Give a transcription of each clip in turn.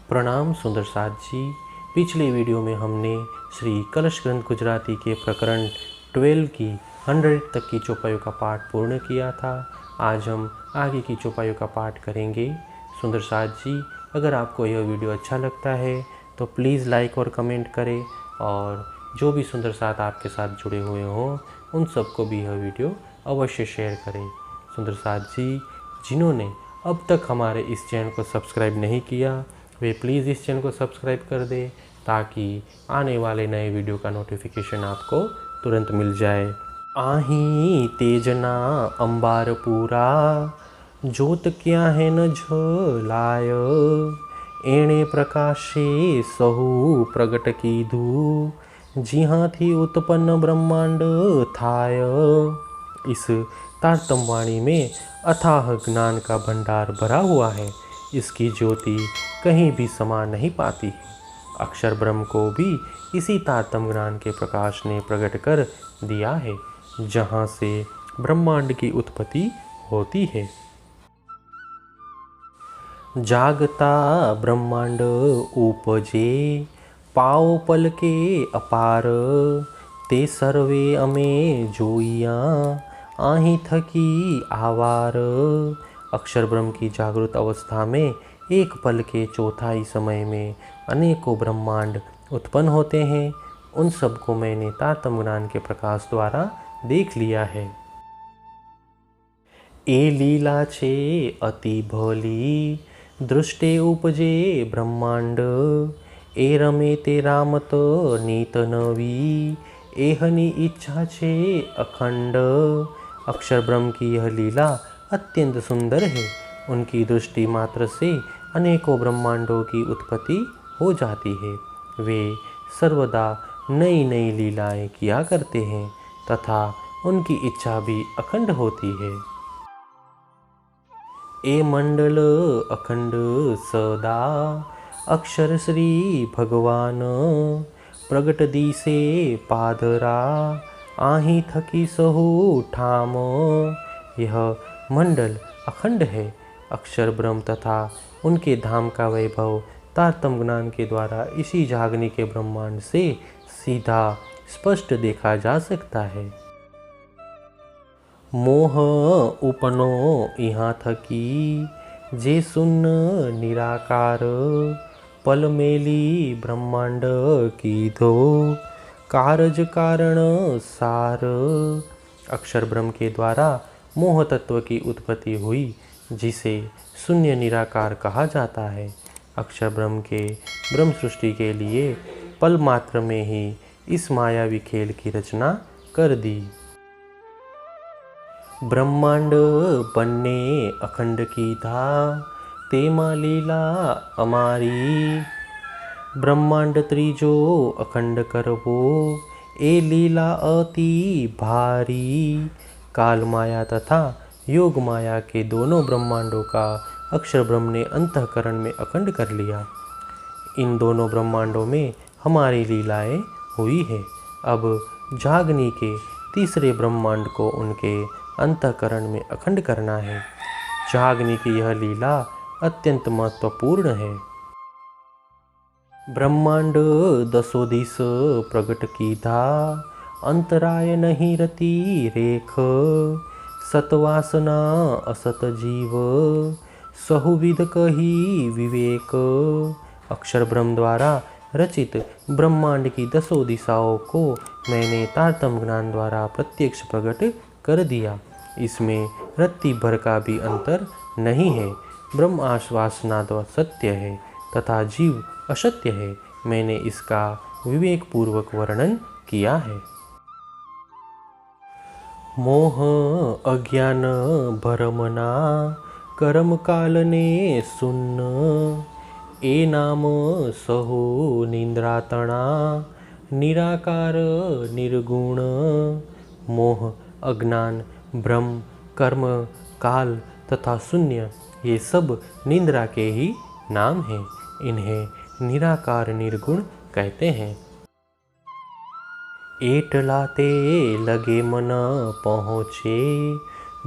प्रणाम सुंदर साथ जी। पिछले वीडियो में हमने श्री कलश ग्रंथ गुजराती के प्रकरण 12 की 100 तक की चौपाइयों का पाठ पूर्ण किया था। आज हम आगे की चौपाइयों का पाठ करेंगे। सुंदर साथ जी, अगर आपको यह वीडियो अच्छा लगता है तो प्लीज़ लाइक और कमेंट करें, और जो भी सुंदर साथ आपके साथ जुड़े हुए हों उन सबको भी यह वीडियो अवश्य शेयर करें। सुंदर साथ जी, जिन्होंने अब तक हमारे इस चैनल को सब्सक्राइब नहीं किया वे प्लीज़ इस चैनल को सब्सक्राइब कर दें, ताकि आने वाले नए वीडियो का नोटिफिकेशन आपको तुरंत मिल जाए। आही तेजना अंबार पूरा, जोत क्या है न झलाय, एणे प्रकाशे सहु प्रगट कीधु, जिहाँ थी उत्पन्न ब्रह्मांड थाय। इस तारतम वाणी में अथाह ज्ञान का भंडार भरा हुआ है। इसकी ज्योति कहीं भी समा नहीं पाती। अक्षर ब्रह्म को भी इसी तारतम ज्ञान के प्रकाश ने प्रकट कर दिया है, जहाँ से ब्रह्मांड की उत्पत्ति होती है। जागता ब्रह्मांड उपजे, पाओ पल के अपार, ते सर्वे अमे जोइया, आही थकी आवार। अक्षर ब्रह्म की जागृत अवस्था में एक पल के चौथाई समय में अनेकों ब्रह्मांड उत्पन्न होते हैं। उन सबको मैंने तारतम ज्ञान के प्रकाश द्वारा देख लिया है। ए लीला छे अति भली, दृष्टे उपजे ब्रह्मांड, ए रमे ते रामत नीत नवी, एहनी इच्छा छे अखंड। अक्षर ब्रह्म की यह लीला अत्यंत सुंदर है। उनकी दृष्टि मात्र से अनेकों ब्रह्मांडों की उत्पत्ति हो जाती है। वे सर्वदा नई नई लीलाएं किया करते हैं तथा उनकी इच्छा भी अखंड होती है। ए मंडल अखंड सदा, अक्षर श्री भगवान, प्रगट दिसे पादरा, आही थकी सहु ठाम। यह मंडल अखंड है। अक्षर ब्रह्म तथा उनके धाम का वैभव तारतम ज्ञान के द्वारा इसी जागनी के ब्रह्मांड से सीधा स्पष्ट देखा जा सकता है। मोह उपनो यहाँ थकी, जे सुन्न निराकार, पल मेली ब्रह्मांड की दो, कारज कारण सार। अक्षर ब्रह्म के द्वारा मोह तत्व की उत्पत्ति हुई, जिसे शून्य निराकार कहा जाता है। अक्षर ब्रह्म के ब्रह्म सृष्टि के लिए पल मात्र में ही इस मायावी खेल की रचना कर दी। ब्रह्मांड बनने अखंड की था, तेमा लीला अमारी, ब्रह्मांड त्रिजो अखंड करवो, ए लीला अति भारी। काल माया तथा योग माया के दोनों ब्रह्मांडों का अक्षर ब्रह्म ने अंतःकरण में अखंड कर लिया। इन दोनों ब्रह्मांडों में हमारी लीलाएं हुई है। अब जागनी के तीसरे ब्रह्मांड को उनके अंतःकरण में अखंड करना है। जागनी की यह लीला अत्यंत महत्वपूर्ण है। ब्रह्मांड दसो दिस प्रगट कीधा, अंतराय नहीं रति रेख, सतवासना असत जीव, बहुविध कही विवेक। अक्षर ब्रह्म द्वारा रचित ब्रह्मांड की दसों दिशाओं को मैंने तारतम ज्ञान द्वारा प्रत्यक्ष प्रकट कर दिया। इसमें रत्ती भर का भी अंतर नहीं है। ब्रह्म आश्वासना सत्य है तथा जीव असत्य है। मैंने इसका विवेक पूर्वक वर्णन किया है। मोह अज्ञान भरमना, कर्म कालने सुन्न, ए नाम सहो निंद्रातना, निराकार निर्गुण। मोह, अज्ञान, ब्रह्म, कर्म, काल तथा शून्य ये सब निंद्रा के ही नाम हैं। इन्हें निराकार निर्गुण कहते हैं। एटलाते लगे मन पहुँचे,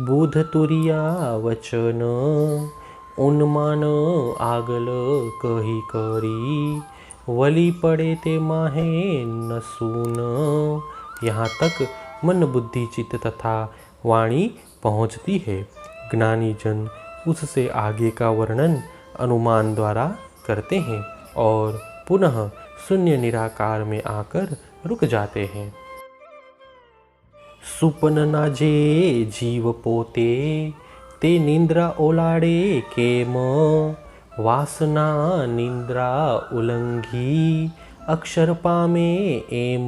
बुध तुरिया वचन, उन्मान आगल कही करी, वली पड़े ते माहे न सून। यहाँ तक मन बुद्धि चित्त तथा वाणी पहुँचती है। ज्ञानी जन उससे आगे का वर्णन अनुमान द्वारा करते हैं और पुनः शून्य निराकार में आकर रुक जाते हैं। सुपन ना जे जीव पोते, ते निंद्रा ओलाड़े केम। वासना निंद्रा उलंघी, अक्षर पामे एम।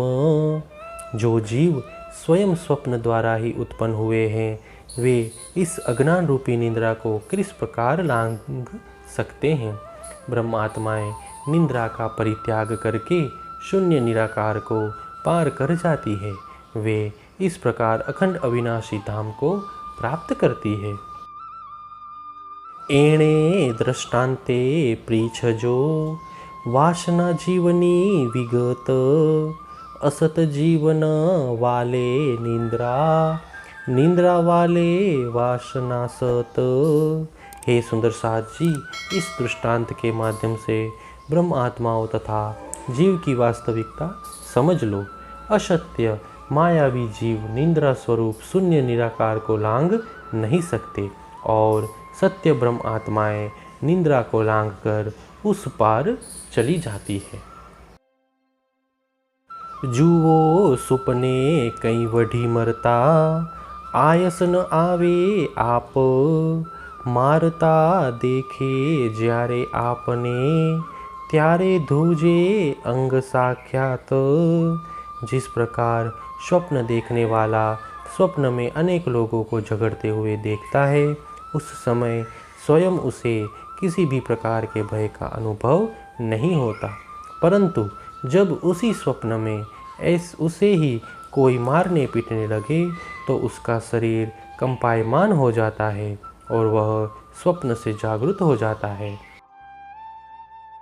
जो जीव स्वयं स्वप्न द्वारा ही उत्पन्न हुए हैं, वे इस अज्ञान रूपी निंद्रा को किस प्रकार लांघ सकते हैं। ब्रह्मात्माएं निंद्रा का परित्याग करके शून्य निराकार को पार कर जाती है। वे इस प्रकार अखंड अविनाशी धाम को प्राप्त करती है। एणे दृष्टांते पृछजो, वासना जीवनी विगत। असत जीवन वाले निंद्रा, निंद्रा वाले वासना सत। हे सुंदर साथ जी, इस दृष्टांत के माध्यम से ब्रह्म आत्माओं तथा जीव की वास्तविकता समझ लो। असत्य मायावी जीव निंद्रा स्वरूप शून्य निराकार को लांघ नहीं सकते और सत्य ब्रह्म आत्माएं निंद्रा को लांघ कर उस पार चली जाती है। जुओ सुपने कई वढ़ी मरता, आयस न आवे आप। मारता देखे ज्यारे आपने, त्यारे धूजे अंग साख्यात। जिस प्रकार स्वप्न देखने वाला स्वप्न में अनेक लोगों को झगड़ते हुए देखता है, उस समय स्वयं उसे किसी भी प्रकार के भय का अनुभव नहीं होता, परंतु जब उसी स्वप्न में उसे ही कोई मारने पीटने लगे तो उसका शरीर कंपायमान हो जाता है और वह स्वप्न से जागृत हो जाता है।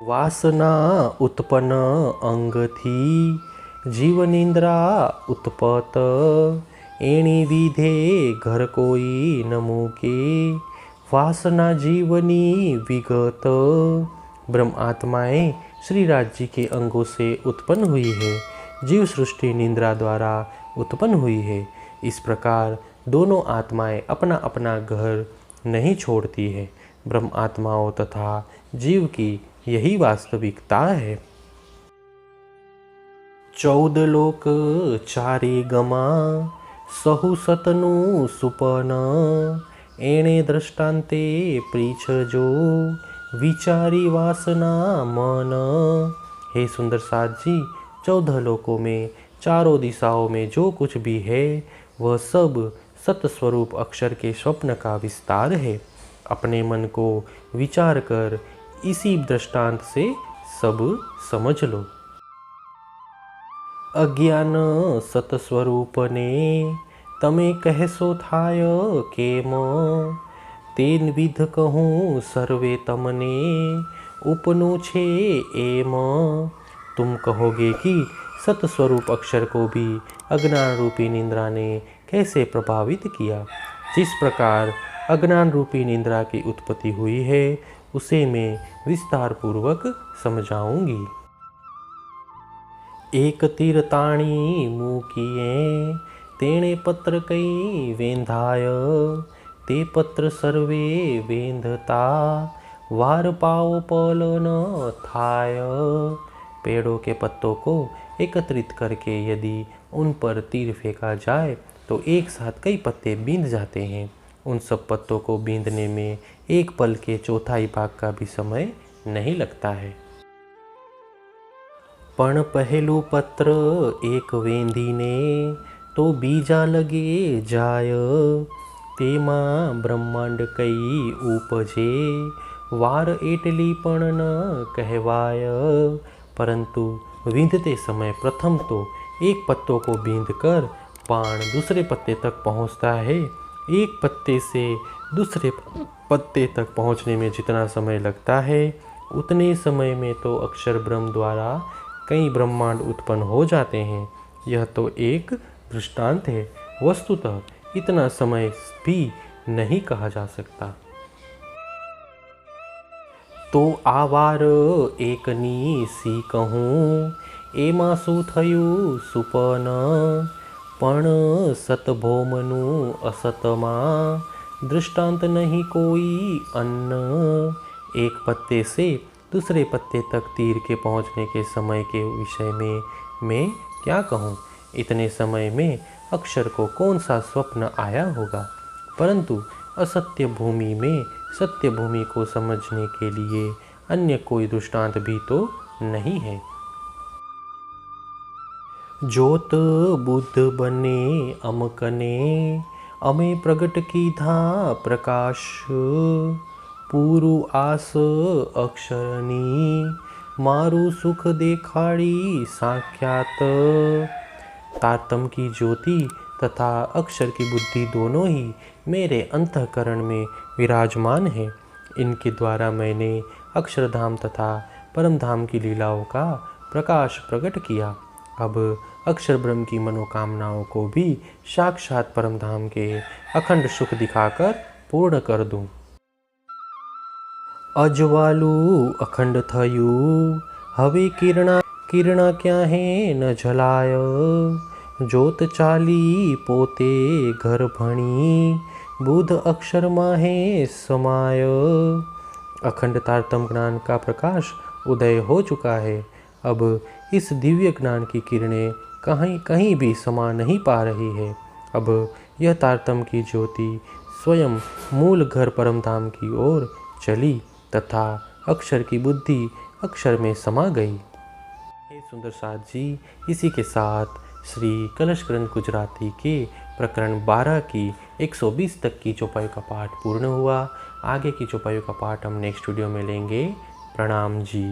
वासना उत्पन्न अंग थी, जीव निंद्रा उत्पत। एणी विधे घर कोई न मूके, वासना जीवनी विगत। ब्रह्म आत्माएं श्री राज जी के अंगों से उत्पन्न हुई है, जीव सृष्टि निंद्रा द्वारा उत्पन्न हुई है। इस प्रकार दोनों आत्माएं अपना अपना घर नहीं छोड़ती है। ब्रह्म आत्माओं तथा जीव की यही वास्तविकता है। 14 लोक चारे गमा, सहु सतनु सुपन। एणे दृष्टांते पृछजो, विचारी वासना मन। हे सुंदर साथ जी, 14 लोकों में चारों दिशाओं में जो कुछ भी है वह सब सतस्वरूप अक्षर के स्वप्न का विस्तार है। अपने मन को विचार कर इसी दृष्टांत से सब समझ लो। अज्ञान सतस्वरूप ने, तमे कहसो थाय केम। तेन विध कहूँ सर्वे तमने, उपनो छे एम। तुम कहोगे कि सतस्वरूप अक्षर को भी अज्ञान रूपी निंद्रा ने कैसे प्रभावित किया। जिस प्रकार अज्ञान रूपी निंद्रा की उत्पत्ति हुई है उसे मैं विस्तार पूर्वक समझाऊंगी। एक तीर ताणी मूकिए, तेणे पत्र कई वेंधाय। ते पत्र सर्वे वेंधता, वार पाओ पल न थाय। पेड़ों के पत्तों को एकत्रित करके यदि उन पर तीर फेंका जाए तो एक साथ कई पत्ते बींध जाते हैं। उन सब पत्तों को बींधने में एक पल के चौथाई भाग का भी समय नहीं लगता है। पण पहलू पत्र एक वेंधी ने, तो बीजा लगे जाय। तेमा ब्रह्मांड कई उपजे, वार एटली पण न कहवाय। परंतु बींधते समय प्रथम तो एक पत्तों को बींध कर बाण दूसरे पत्ते तक पहुंचता है। एक पत्ते से दूसरे पत्ते तक पहुंचने में जितना समय लगता है उतने समय में तो अक्षर ब्रह्म द्वारा कई ब्रह्मांड उत्पन्न हो जाते हैं। यह तो एक दृष्टांत है, वस्तुतः इतना समय भी नहीं कहा जा सकता। तो आवार एकनी सी कहूँ एमा શું થયું સુપન પણ સતભોમનું असतमा दृष्टांत नहीं कोई अन्न। एक पत्ते से दूसरे पत्ते तक तीर के पहुँचने के समय के विषय में मैं क्या कहूँ। इतने समय में अक्षर को कौन सा स्वप्न आया होगा, परंतु असत्य भूमि में सत्य भूमि को समझने के लिए अन्य कोई दृष्टांत भी तो नहीं है। जोत बुद्ध बने अमकने अमे प्रगट की था प्रकाश पूरु आस अक्षरनी मारू सुख देखाड़ी साख्यात। तारतम की ज्योति तथा अक्षर की बुद्धि दोनों ही मेरे अंतःकरण में विराजमान है। इनके द्वारा मैंने अक्षरधाम तथा परमधाम की लीलाओं का प्रकाश प्रकट किया। अब अक्षर ब्रह्म की मनोकामनाओं को भी साक्षात परमधाम के अखंड सुख दिखाकर पूर्ण कर दूं। अजवालू अखंड थयू हवे किरणा क्या है न झलाय जोत चाली पोते घर भणी बुध अक्षर माहे समाय। अखंड तारतम ज्ञान का प्रकाश उदय हो चुका है। अब इस दिव्य ज्ञान की किरणें कहीं भी समा नहीं पा रही है। अब यह तारतम की ज्योति स्वयं मूल घर परमधाम की ओर चली तथा अक्षर की बुद्धि अक्षर में समा गई। हे सुंदर साथ जी, इसी के साथ श्री कलश ग्रंथ गुजराती के प्रकरण 12 की 120 तक की चौपाई का पाठ पूर्ण हुआ। आगे की चौपाई का पाठ हम नेक्स्ट वीडियो में लेंगे। प्रणाम जी।